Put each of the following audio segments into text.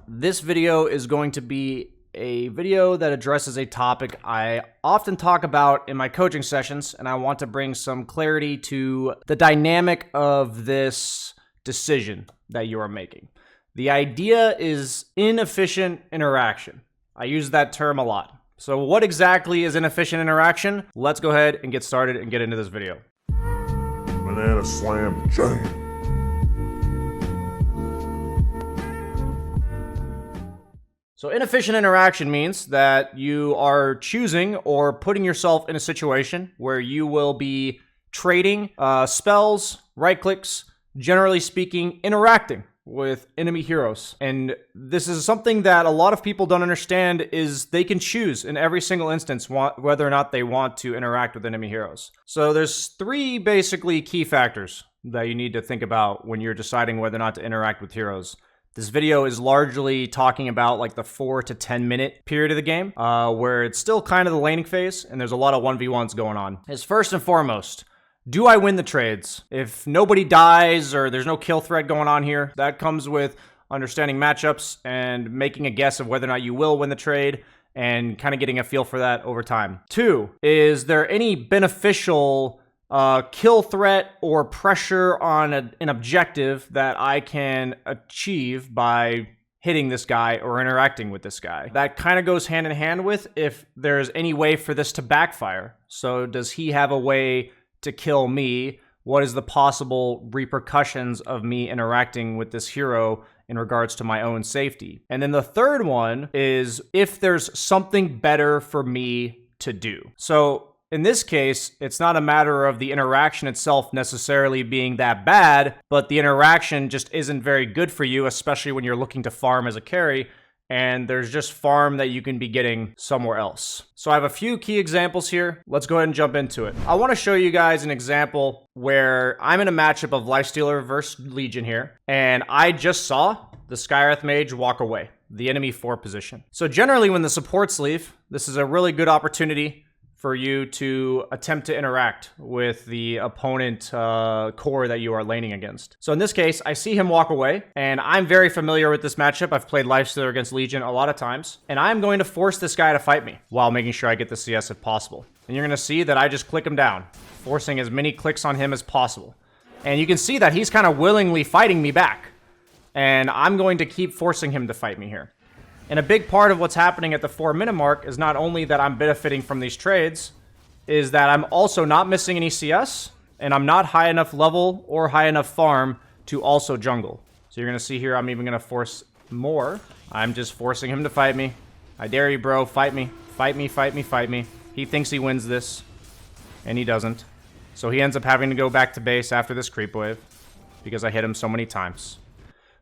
This video is going to be a video that addresses a topic I often talk about in my coaching sessions, and I want to bring some clarity to the dynamic of this decision that you are making. The idea is inefficient interaction. I use that term a lot. So what exactly is inefficient interaction? Let's go ahead and get started and get into this video. Banana slam jam. So inefficient interaction means that you are choosing or putting yourself in a situation where you will be trading spells, right clicks, generally speaking, interacting with enemy heroes. And this is something that a lot of people don't understand is they can choose in every single instance whether or not they want to interact with enemy heroes. So there's three basically key factors that you need to think about when you're deciding whether or not to interact with heroes. This video is largely talking about like the 4 to 10 minute period of the game, where it's still kind of the laning phase and there's a lot of 1v1s going on. Is first and foremost, do I win the trades? If nobody dies or there's no kill threat going on here, that comes with understanding matchups and making a guess of whether or not you will win the trade and kind of getting a feel for that over time. 2, is there any beneficial kill threat or pressure on an objective that I can achieve by hitting this guy or interacting with this guy? That kind of goes hand in hand with if there's any way for this to backfire. So does he have a way to kill me? What is the possible repercussions of me interacting with this hero in regards to my own safety? And then the third one is if there's something better for me to do. So in this case, it's not a matter of the interaction itself necessarily being that bad, but the interaction just isn't very good for you, especially when you're looking to farm as a carry, and there's just farm that you can be getting somewhere else. So I have a few key examples here. Let's go ahead and jump into it. I want to show you guys an example where I'm in a matchup of Lifestealer versus Legion here, and I just saw the Skywrath Mage walk away, the enemy 4 position. So generally when the supports leave, this is a really good opportunity for you to attempt to interact with the opponent core that you are laning against. So in this case, I see him walk away, and I'm very familiar with this matchup. I've played Lifestealer against Legion a lot of times, and I'm going to force this guy to fight me while making sure I get the CS if possible. And you're gonna see that I just click him down, forcing as many clicks on him as possible. And you can see that he's kind of willingly fighting me back, and I'm going to keep forcing him to fight me here. And a big part of what's happening at the 4-minute mark is not only that I'm benefiting from these trades, is that I'm also not missing any CS, and I'm not high enough level or high enough farm to also jungle. So you're going to see here, I'm even going to force more. I'm just forcing him to fight me. I dare you, bro. Fight me. Fight me, fight me, fight me. He thinks he wins this, and he doesn't. So he ends up having to go back to base after this creep wave because I hit him so many times.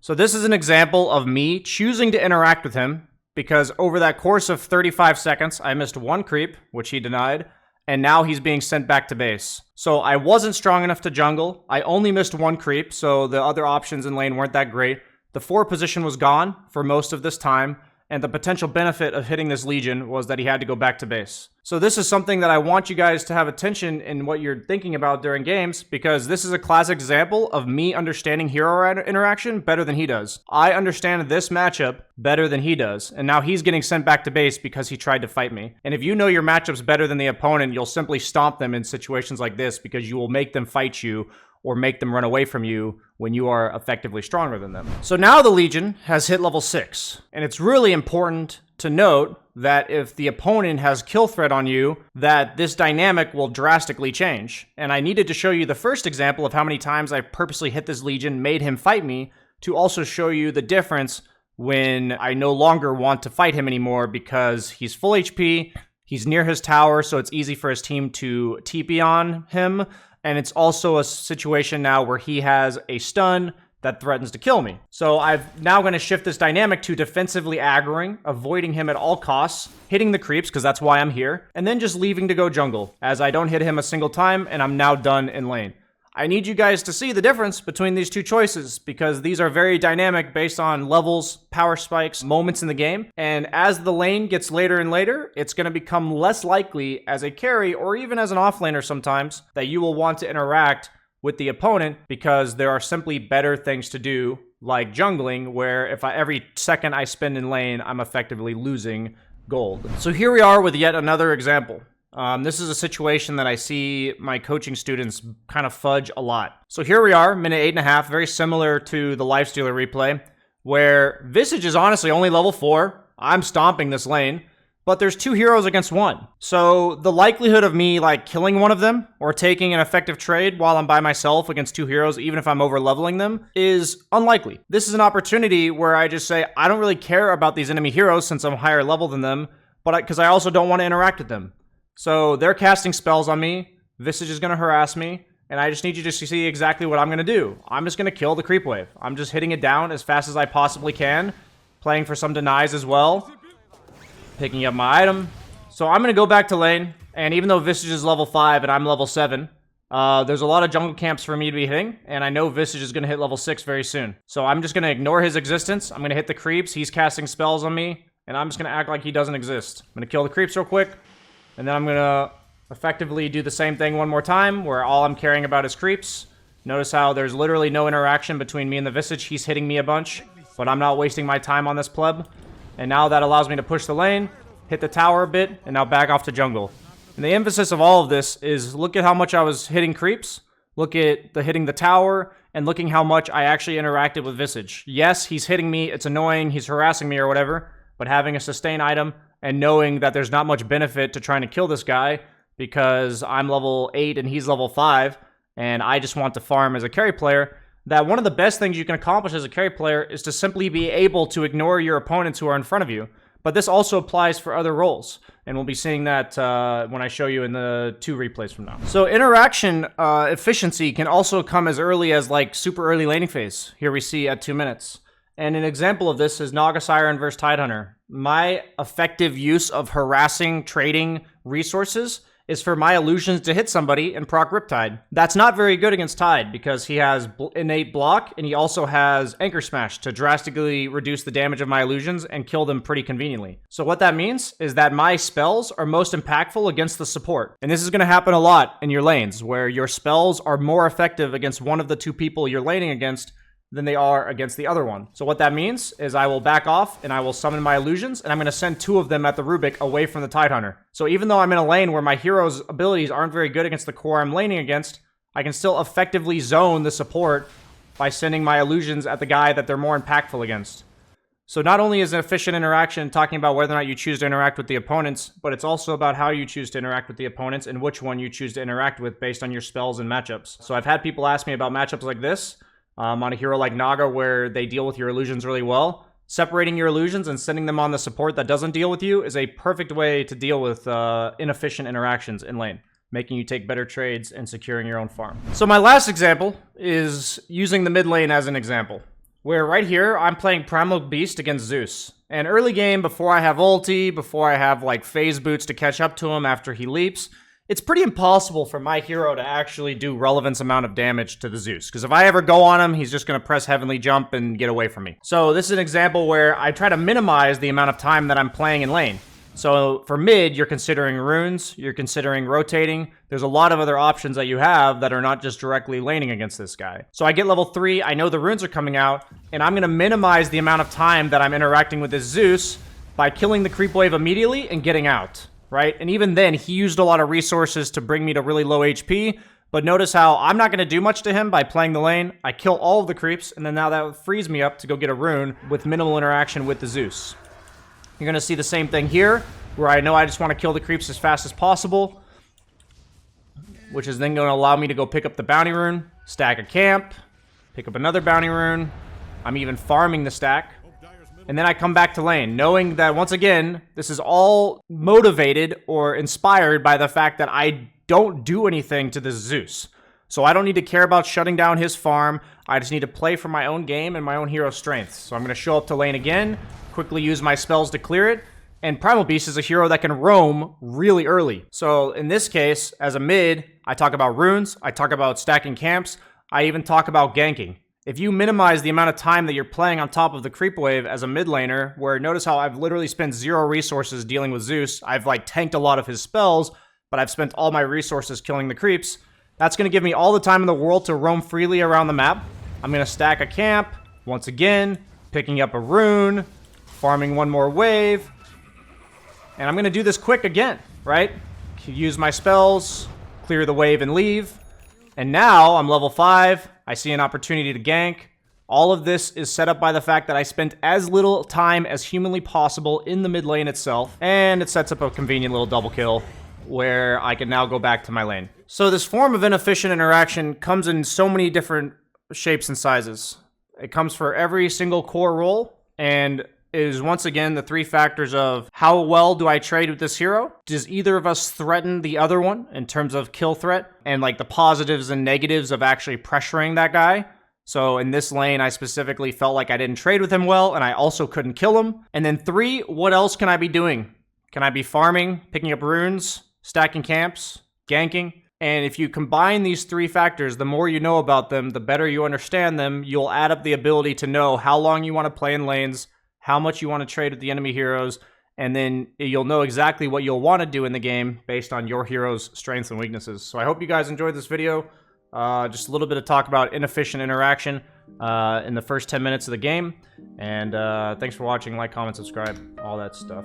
So this is an example of me choosing to interact with him because over that course of 35 seconds, I missed one creep, which he denied, and now he's being sent back to base. So I wasn't strong enough to jungle. I only missed one creep, so the other options in lane weren't that great. The 4 position was gone for most of this time, and the potential benefit of hitting this Legion was that he had to go back to base. So this is something that I want you guys to have attention in what you're thinking about during games, because this is a classic example of me understanding hero interaction better than he does. I understand this matchup better than he does, and now he's getting sent back to base because he tried to fight me. And if you know your matchups better than the opponent, you'll simply stomp them in situations like this because you will make them fight you or make them run away from you when you are effectively stronger than them. So now the Legion has hit level 6, and it's really important to note that if the opponent has kill threat on you, that this dynamic will drastically change. And I needed to show you the first example of how many times I purposely hit this Legion, made him fight me, to also show you the difference when I no longer want to fight him anymore because he's full HP, he's near his tower, so it's easy for his team to TP on him. And it's also a situation now where he has a stun that threatens to kill me. So I'm now going to shift this dynamic to defensively aggroing, avoiding him at all costs, hitting the creeps because that's why I'm here, and then just leaving to go jungle as I don't hit him a single time and I'm now done in lane. I need you guys to see the difference between these two choices because these are very dynamic based on levels, power spikes, moments in the game. And as the lane gets later and later, it's going to become less likely as a carry or even as an offlaner sometimes that you will want to interact with the opponent because there are simply better things to do like jungling, where if every second I spend in lane, I'm effectively losing gold. So here we are with yet another example. This is a situation that I see my coaching students kind of fudge a lot. So here we are, minute 8.5, very similar to the Lifestealer replay, where Visage is honestly only level 4. I'm stomping this lane, but there's 2 heroes against 1. So the likelihood of me like killing one of them or taking an effective trade while I'm by myself against 2 heroes, even if I'm over leveling them, is unlikely. This is an opportunity where I just say, I don't really care about these enemy heroes since I'm higher level than them, but because I also don't want to interact with them. So they're casting spells on me, Visage is going to harass me, and I just need you to see exactly what I'm going to do. I'm just going to kill the creep wave. I'm just hitting it down as fast as I possibly can, playing for some denies as well, picking up my item. So I'm going to go back to lane, and even though Visage is level 5 and I'm level 7, there's a lot of jungle camps for me to be hitting, and I know Visage is going to hit level 6 very soon. So I'm just going to ignore his existence. I'm going to hit the creeps. He's casting spells on me, and I'm just going to act like he doesn't exist. I'm going to kill the creeps real quick. And then I'm going to effectively do the same thing one more time, where all I'm caring about is creeps. Notice how there's literally no interaction between me and the Visage. He's hitting me a bunch, but I'm not wasting my time on this pleb. And now that allows me to push the lane, hit the tower a bit, and now back off to jungle. And the emphasis of all of this is look at how much I was hitting creeps, look at the hitting the tower, and looking how much I actually interacted with Visage. Yes, he's hitting me, it's annoying, he's harassing me or whatever, but having a sustain item and knowing that there's not much benefit to trying to kill this guy because I'm level 8 and he's level 5, and I just want to farm as a carry player, that one of the best things you can accomplish as a carry player is to simply be able to ignore your opponents who are in front of you. But this also applies for other roles, and we'll be seeing that when I show you in the 2 replays from now. So interaction efficiency can also come as early as like super early laning phase. Here we see at 2 minutes. And an example of this is Naga Siren versus Tidehunter. My effective use of harassing trading resources is for my illusions to hit somebody and proc Riptide. That's not very good against Tide because he has innate block and he also has Anchor Smash to drastically reduce the damage of my illusions and kill them pretty conveniently. So what that means is that my spells are most impactful against the support. And this is going to happen a lot in your lanes where your spells are more effective against one of the 2 people you're laning against than they are against the other one. So what that means is I will back off and I will summon my illusions and I'm going to send 2 of them at the Rubik away from the Tidehunter. So even though I'm in a lane where my hero's abilities aren't very good against the core I'm laning against, I can still effectively zone the support by sending my illusions at the guy that they're more impactful against. So not only is an efficient interaction talking about whether or not you choose to interact with the opponents, but it's also about how you choose to interact with the opponents and which one you choose to interact with based on your spells and matchups. So I've had people ask me about matchups like this, on a hero like Naga where they deal with your illusions really well. Separating your illusions and sending them on the support that doesn't deal with you is a perfect way to deal with inefficient interactions in lane, making you take better trades and securing your own farm. So my last example is using the mid lane as an example, where right here I'm playing Primal Beast against Zeus. And early game, before I have ulti, before I have like phase boots to catch up to him after he leaps, it's pretty impossible for my hero to actually do relevance amount of damage to the Zeus. Because if I ever go on him, he's just going to press Heavenly Jump and get away from me. So this is an example where I try to minimize the amount of time that I'm playing in lane. So for mid, you're considering runes, you're considering rotating. There's a lot of other options that you have that are not just directly laning against this guy. So I get level 3, I know the runes are coming out, and I'm going to minimize the amount of time that I'm interacting with this Zeus by killing the creep wave immediately and getting out. Right? And even then, he used a lot of resources to bring me to really low HP, but notice how I'm not going to do much to him by playing the lane. I kill all of the creeps, and then now that frees me up to go get a rune with minimal interaction with the Zeus. You're going to see the same thing here, where I know I just want to kill the creeps as fast as possible, which is then going to allow me to go pick up the bounty rune, stack a camp, pick up another bounty rune. I'm even farming the stack. And then I come back to lane, knowing that, once again, this is all motivated or inspired by the fact that I don't do anything to this Zeus. So I don't need to care about shutting down his farm. I just need to play for my own game and my own hero strengths. So I'm going to show up to lane again, quickly use my spells to clear it. And Primal Beast is a hero that can roam really early. So in this case, as a mid, I talk about runes, I talk about stacking camps, I even talk about ganking. If you minimize the amount of time that you're playing on top of the creep wave as a mid laner, where notice how I've literally spent 0 resources dealing with Zeus, I've like tanked a lot of his spells, but I've spent all my resources killing the creeps, that's going to give me all the time in the world to roam freely around the map. I'm going to stack a camp, Once again, picking up a rune, farming one more wave, and I'm going to do this quick again, right? Use my spells, clear the wave and leave. And now I'm level 5. I see an opportunity to gank. All of this is set up by the fact that I spent as little time as humanly possible in the mid lane itself. And it sets up a convenient little double kill where I can now go back to my lane. So this form of inefficient interaction comes in so many different shapes and sizes. It comes for every single core role and is once again the 3 factors of how well do I trade with this hero? Does either of us threaten the other one in terms of kill threat and like the positives and negatives of actually pressuring that guy? So in this lane, I specifically felt like I didn't trade with him well, and I also couldn't kill him. And then 3, what else can I be doing? Can I be farming, picking up runes, stacking camps, ganking? And if you combine these 3 factors, the more you know about them, the better you understand them, you'll add up the ability to know how long you want to play in lanes, how much you want to trade with the enemy heroes, and then you'll know exactly what you'll want to do in the game based on your hero's strengths and weaknesses. So I hope you guys enjoyed this video. Just a little bit of talk about inefficient interaction in the first 10 minutes of the game. And thanks for watching. Like, comment, subscribe, all that stuff.